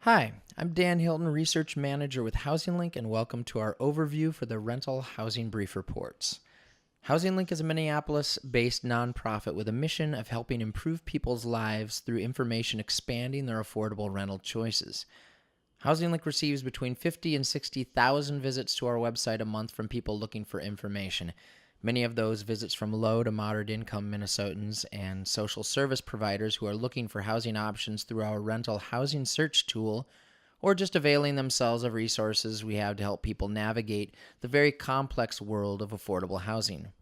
Hi, I'm Dan Hilton, Research Manager with HousingLink, and welcome to our overview for the Rental Housing Brief Reports. HousingLink is a Minneapolis-based nonprofit with a mission of helping improve people's lives through information expanding their affordable rental choices. HousingLink receives between 50 and 60,000 visits to our website a month from people looking for information. Many of those visits from low to moderate income Minnesotans and social service providers who are looking for housing options through our rental housing search tool, or just availing themselves of resources we have to help people navigate the very complex world of affordable housing.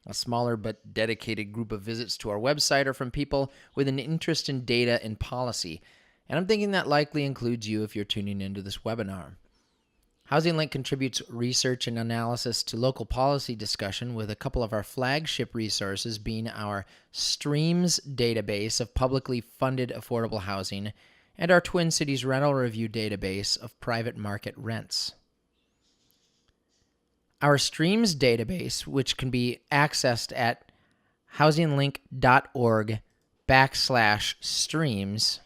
A smaller but dedicated group of visits to our website are from people with an interest in data and policy, and I'm thinking that likely includes you if you're tuning into this webinar. HousingLink contributes research and analysis to local policy discussion, with a couple of our flagship resources being our Streams database of publicly funded affordable housing and our Twin Cities Rental Review database of private market rents. Our Streams database, which can be accessed at housinglink.org/streams,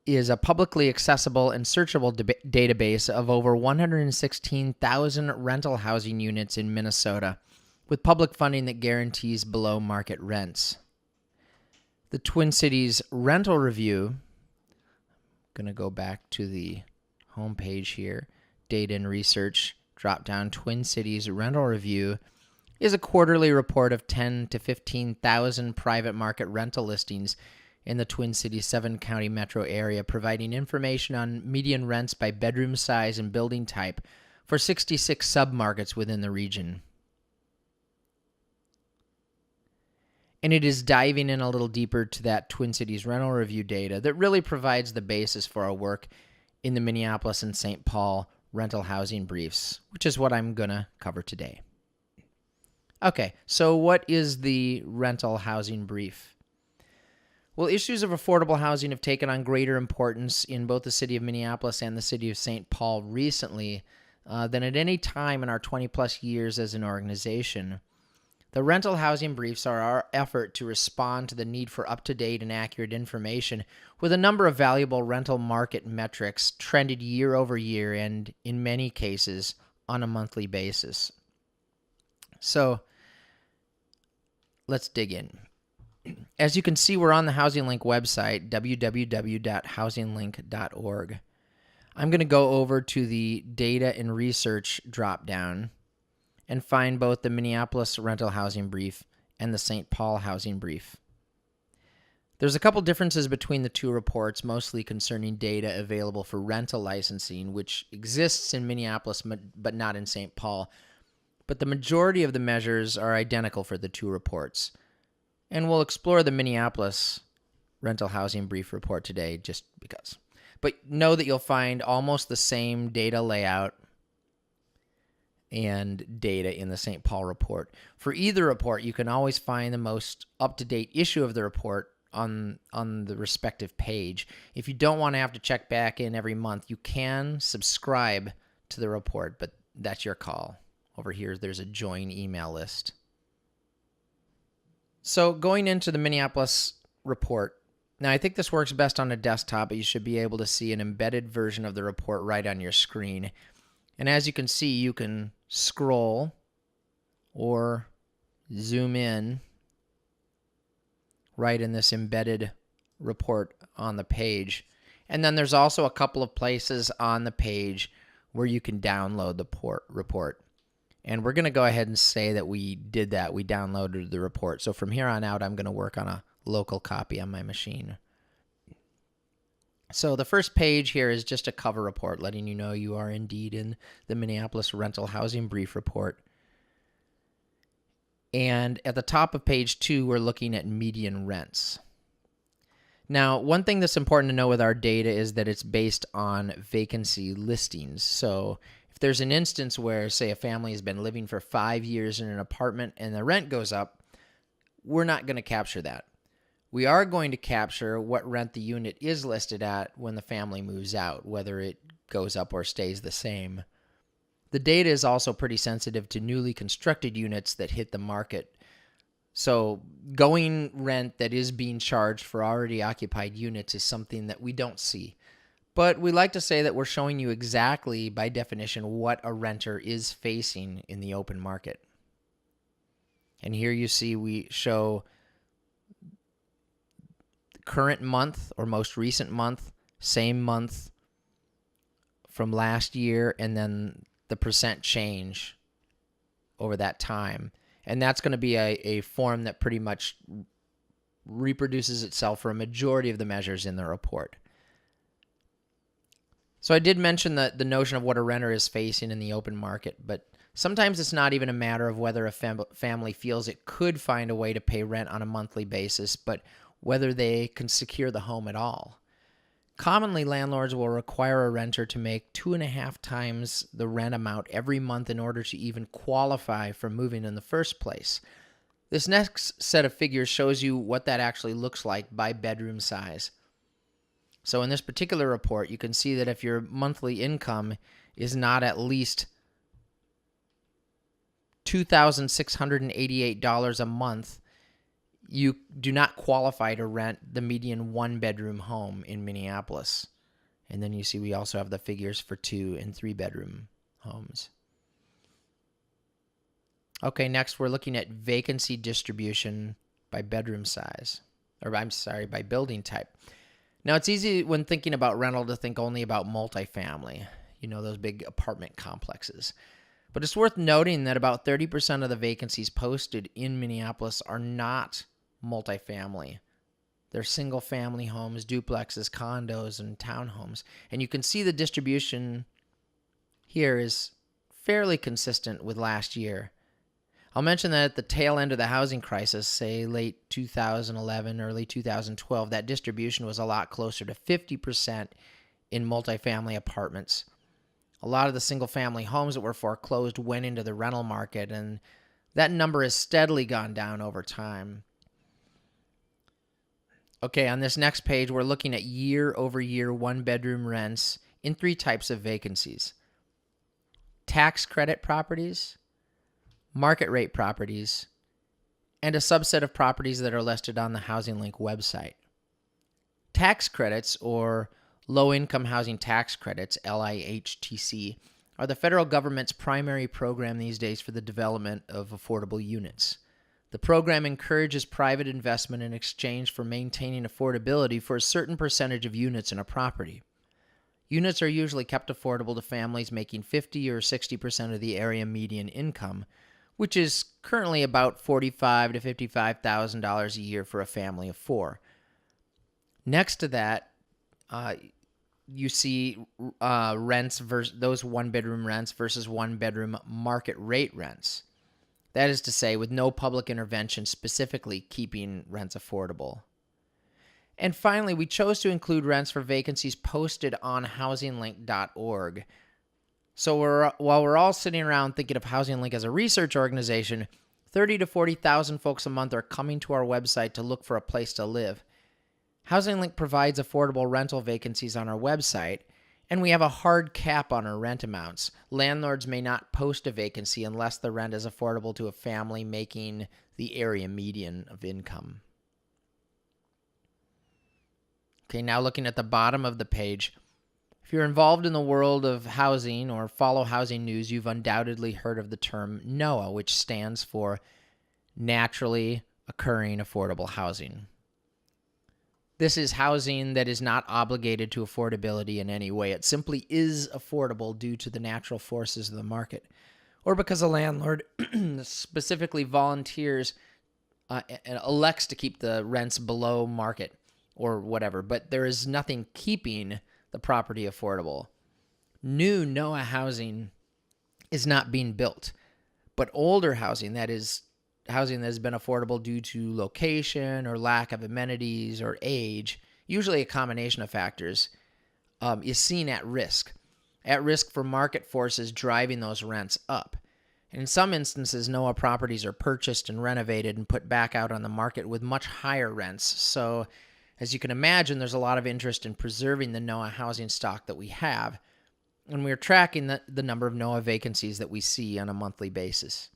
is a publicly accessible and searchable database of over 116,000 rental housing units in Minnesota, with public funding that guarantees below market rents. The Twin Cities Rental Review, I'm going to go back to the homepage here, Data and Research, drop down Twin Cities Rental Review, is a quarterly report of 10 to 15,000 private market rental listings in the Twin Cities 7-county metro area, providing information on median rents by bedroom size and building type for 66 submarkets within the region. And it is diving in a little deeper to that Twin Cities Rental Review data that really provides the basis for our work in the Minneapolis and St Paul rental housing briefs, which is what I'm going to cover today. Okay, so what is the rental housing brief? Well, issues of affordable housing have taken on greater importance in both the city of Minneapolis and the city of St. Paul recently than at any time in our 20-plus years as an organization. The rental housing briefs are our effort to respond to the need for up-to-date and accurate information with a number of valuable rental market metrics trended year over year and, in many cases, on a monthly basis. So, let's dig in. As you can see, we're on the HousingLink website, www.housinglink.org. I'm going to go over to the Data and Research dropdown and find both the Minneapolis Rental Housing Brief and the St. Paul Housing Brief. There's a couple differences between the two reports, mostly concerning data available for rental licensing, which exists in Minneapolis but not in St. Paul. But the majority of the measures are identical for the two reports. And we'll explore the Minneapolis Rental Housing Brief report today just because. But know that you'll find almost the same data layout and data in the St. Paul report. For either report, you can always find the most up-to-date issue of the report on the respective page. If you don't want to have to check back in every month, you can subscribe to the report, but that's your call. Over here, there's a join email list. So going into the Minneapolis report, now I think this works best on a desktop, but you should be able to see an embedded version of the report right on your screen. And as you can see, you can scroll or zoom in right in this embedded report on the page. And then there's also a couple of places on the page where you can download the report. And we're going to go ahead and say that we did that. We downloaded the report. So from here on out, I'm going to work on a local copy on my machine. So the first page here is just a cover report, letting you know you are indeed in the Minneapolis Rental Housing Brief report. And at the top of page 2, we're looking at median rents. Now, one thing that's important to know with our data is that it's based on vacancy listings. So if there's an instance where, say, a family has been living for 5 years in an apartment and the rent goes up, we're not going to capture that. We are going to capture what rent the unit is listed at when the family moves out, whether it goes up or stays the same. The data is also pretty sensitive to newly constructed units that hit the market. So going rent that is being charged for already occupied units is something that we don't see. But we like to say that we're showing you exactly, by definition, what a renter is facing in the open market. And here you see we show current month or most recent month, same month from last year, and then the percent change over that time. And that's going to be a form that pretty much reproduces itself for a majority of the measures in the report. So I did mention the notion of what a renter is facing in the open market, but sometimes it's not even a matter of whether a family feels it could find a way to pay rent on a monthly basis, but whether they can secure the home at all. Commonly, landlords will require a renter to make 2.5 times the rent amount every month in order to even qualify for moving in the first place. This next set of figures shows you what that actually looks like by bedroom size. So in this particular report, you can see that if your monthly income is not at least $2,688 a month, you do not qualify to rent the median one-bedroom home in Minneapolis. And then you see we also have the figures for 2- and 3-bedroom homes. Okay, next we're looking at vacancy distribution by bedroom size, or by building type. Now, it's easy when thinking about rental to think only about multifamily, those big apartment complexes. But it's worth noting that about 30% of the vacancies posted in Minneapolis are not multifamily. They're single-family homes, duplexes, condos, and townhomes. And you can see the distribution here is fairly consistent with last year. I'll mention that at the tail end of the housing crisis, say late 2011, early 2012, that distribution was a lot closer to 50% in multifamily apartments. A lot of the single-family homes that were foreclosed went into the rental market, and that number has steadily gone down over time. Okay, on this next page, we're looking at year-over-year one-bedroom rents in 3 types of vacancies: tax credit properties, market rate properties, and a subset of properties that are listed on the Housing Link website. Tax credits, or low-income housing tax credits, LIHTC, are the federal government's primary program these days for the development of affordable units. The program encourages private investment in exchange for maintaining affordability for a certain percentage of units in a property. Units are usually kept affordable to families making 50 or 60% of the area median income, which is currently about $45,000 to $55,000 a year for a family of 4. Next to that, you see rents versus those one-bedroom rents versus one-bedroom market rate rents. That is to say, with no public intervention specifically keeping rents affordable. And finally, we chose to include rents for vacancies posted on HousingLink.org. So while we're all sitting around thinking of HousingLink as a research organization, 30,000 to 40,000 folks a month are coming to our website to look for a place to live. HousingLink provides affordable rental vacancies on our website, and we have a hard cap on our rent amounts. Landlords may not post a vacancy unless the rent is affordable to a family making the area median of income. Okay, now looking at the bottom of the page, if you're involved in the world of housing or follow housing news, you've undoubtedly heard of the term NOAH, which stands for Naturally Occurring Affordable Housing. This is housing that is not obligated to affordability in any way. It simply is affordable due to the natural forces of the market, or because a landlord specifically volunteers and elects to keep the rents below market or whatever, but there is nothing keeping the property affordable. New NOAH housing is not being built, but older housing, that is housing that has been affordable due to location or lack of amenities or age, usually a combination of factors, is seen at risk for market forces driving those rents up. And in some instances, NOAH properties are purchased and renovated and put back out on the market with much higher rents. So as you can imagine, there's a lot of interest in preserving the NOAH housing stock that we have, and we're tracking the number of NOAH vacancies that we see on a monthly basis.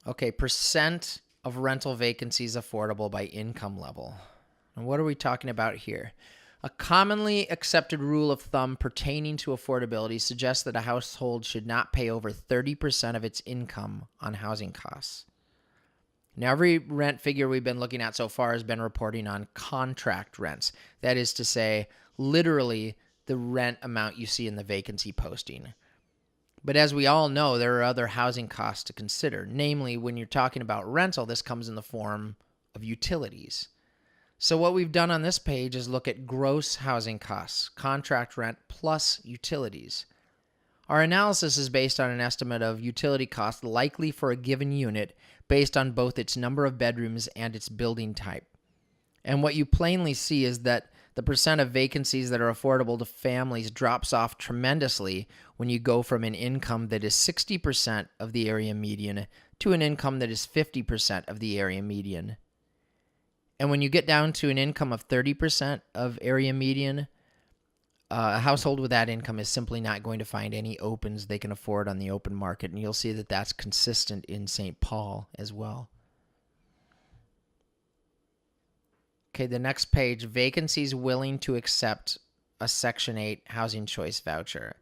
Okay, percent of rental vacancies affordable by income level. And what are we talking about here? A commonly accepted rule of thumb pertaining to affordability suggests that a household should not pay over 30% of its income on housing costs. Now, every rent figure we've been looking at so far has been reporting on contract rents. That is to say, literally the rent amount you see in the vacancy posting. But as we all know, there are other housing costs to consider. Namely, when you're talking about rental, this comes in the form of utilities. So what we've done on this page is look at gross housing costs, contract rent plus utilities. Our analysis is based on an estimate of utility costs likely for a given unit based on both its number of bedrooms and its building type. And what you plainly see is that the percent of vacancies that are affordable to families drops off tremendously when you go from an income that is 60% of the area median to an income that is 50% of the area median. And when you get down to an income of 30% of area median, a household with that income is simply not going to find any opens they can afford on the open market. And you'll see that that's consistent in St. Paul as well. Okay, the next page, vacancies willing to accept a Section 8 housing choice voucher.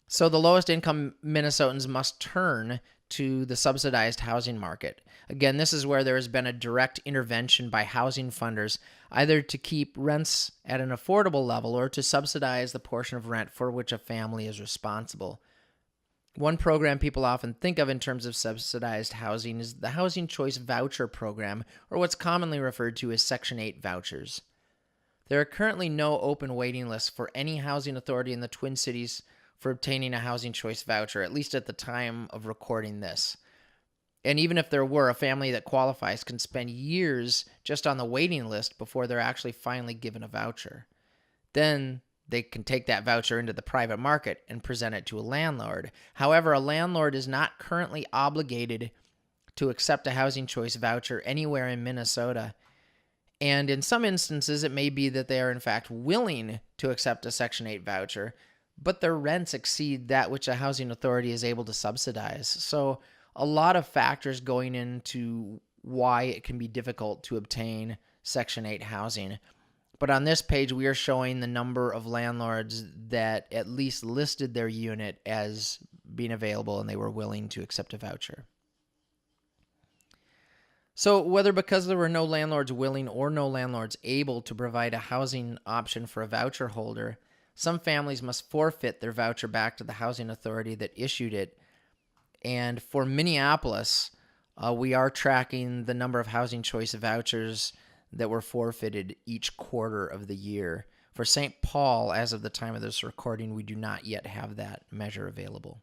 So the lowest income Minnesotans must turn to the subsidized housing market. Again, this is where there has been a direct intervention by housing funders, either to keep rents at an affordable level or to subsidize the portion of rent for which a family is responsible. One program people often think of in terms of subsidized housing is the Housing Choice Voucher Program, or what's commonly referred to as Section 8 vouchers. There are currently no open waiting lists for any housing authority in the Twin Cities for obtaining a Housing Choice voucher, at least at the time of recording this. And even if there were, a family that qualifies can spend years just on the waiting list before they're actually finally given a voucher. Then they can take that voucher into the private market and present it to a landlord. However, a landlord is not currently obligated to accept a housing choice voucher anywhere in Minnesota. And in some instances, it may be that they are in fact willing to accept a Section 8 voucher, but their rents exceed that which a housing authority is able to subsidize. So a lot of factors going into why it can be difficult to obtain Section 8 housing. But on this page, we are showing the number of landlords that at least listed their unit as being available and they were willing to accept a voucher. So whether because there were no landlords willing or no landlords able to provide a housing option for a voucher holder, some families must forfeit their voucher back to the housing authority that issued it. And for Minneapolis, we are tracking the number of housing choice vouchers that were forfeited each quarter of the year. For St. Paul, as of the time of this recording, we do not yet have that measure available.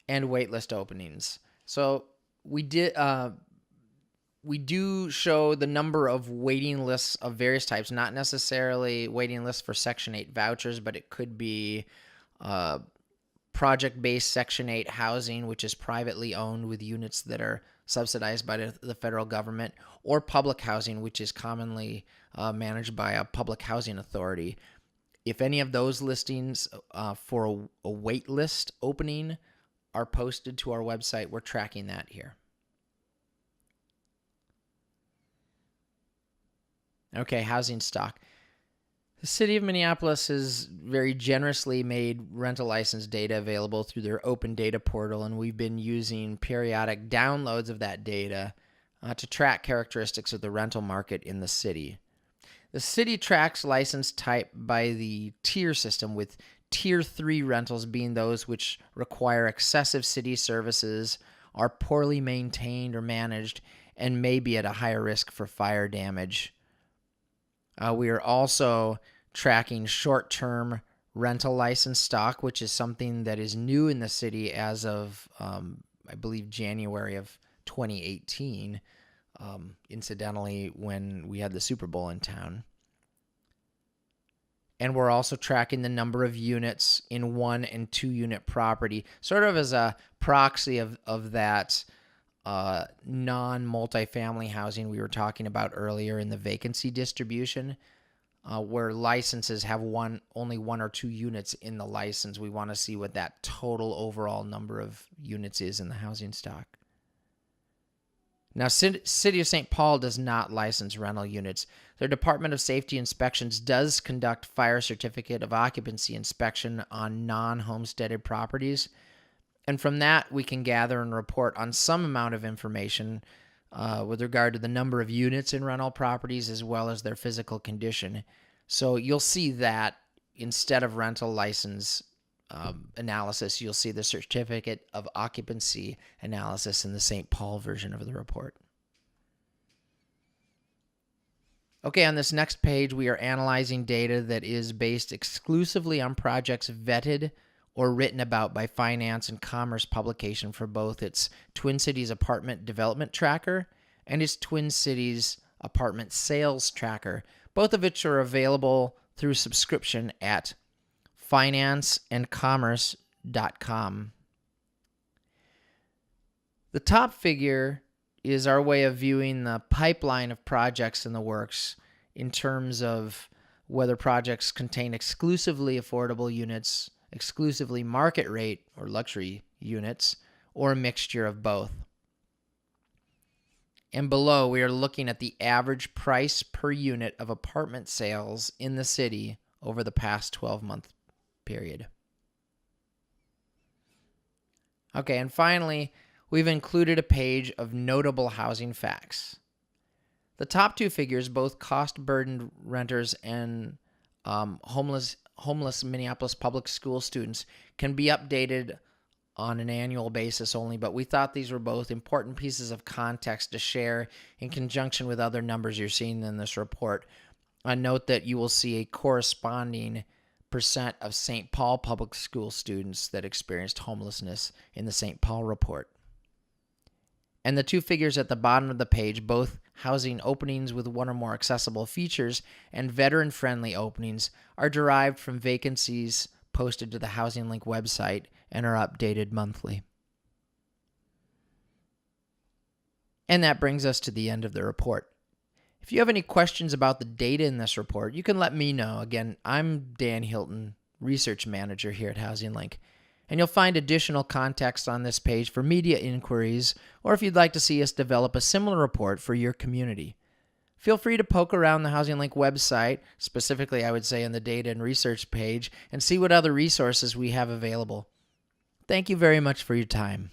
And waitlist openings. So we do show the number of waiting lists of various types, not necessarily waiting lists for Section 8 vouchers, but it could be project-based Section 8 housing, which is privately owned with units that are subsidized by the federal government, or public housing, which is commonly managed by a public housing authority. If any of those listings for a wait list opening are posted to our website, we're tracking that here. Okay, housing stock. The city of Minneapolis has very generously made rental license data available through their open data portal, and we've been using periodic downloads of that data to track characteristics of the rental market in the city. The city tracks license type by the tier system, with Tier 3 rentals being those which require excessive city services, are poorly maintained or managed, and may be at a higher risk for fire damage. We are also tracking short-term rental license stock, which is something that is new in the city as of, I believe, January of 2018, incidentally, when we had the Super Bowl in town. And we're also tracking the number of units in 1 and 2 unit property, sort of as a proxy of that non-multifamily housing we were talking about earlier in the vacancy distribution, where licenses have only 1 or 2 units in the license. We want to see what that total overall number of units is in the housing stock. Now, City of St. Paul does not license rental units. Their Department of Safety Inspections does conduct fire certificate of occupancy inspection on non-homesteaded properties. And from that, we can gather and report on some amount of information with regard to the number of units in rental properties as well as their physical condition. So you'll see that instead of rental license analysis, you'll see the certificate of occupancy analysis in the St. Paul version of the report. Okay, on this next page, we are analyzing data that is based exclusively on projects vetted or written about by Finance and Commerce publication for both its Twin Cities Apartment Development Tracker and its Twin Cities Apartment Sales Tracker, both of which are available through subscription at financeandcommerce.com. The top figure is our way of viewing the pipeline of projects in the works in terms of whether projects contain exclusively affordable units, exclusively market rate or luxury units, or a mixture of both. And below, we are looking at the average price per unit of apartment sales in the city over the past 12-month period. Okay, and finally, we've included a page of notable housing facts. The top two figures, both cost-burdened renters and homeless Minneapolis public school students, can be updated on an annual basis only, but we thought these were both important pieces of context to share in conjunction with other numbers you're seeing in this report. Note that you will see a corresponding percent of St. Paul public school students that experienced homelessness in the St. Paul report. And the two figures at the bottom of the page, both housing openings with one or more accessible features and veteran-friendly openings, are derived from vacancies posted to the Housing Link website and are updated monthly. And that brings us to the end of the report. If you have any questions about the data in this report, you can let me know. Again, I'm Dan Hilton, Research Manager here at Housing Link. And you'll find additional context on this page for media inquiries, or if you'd like to see us develop a similar report for your community. Feel free to poke around the Housing Link website, specifically I would say on the data and research page, and see what other resources we have available. Thank you very much for your time.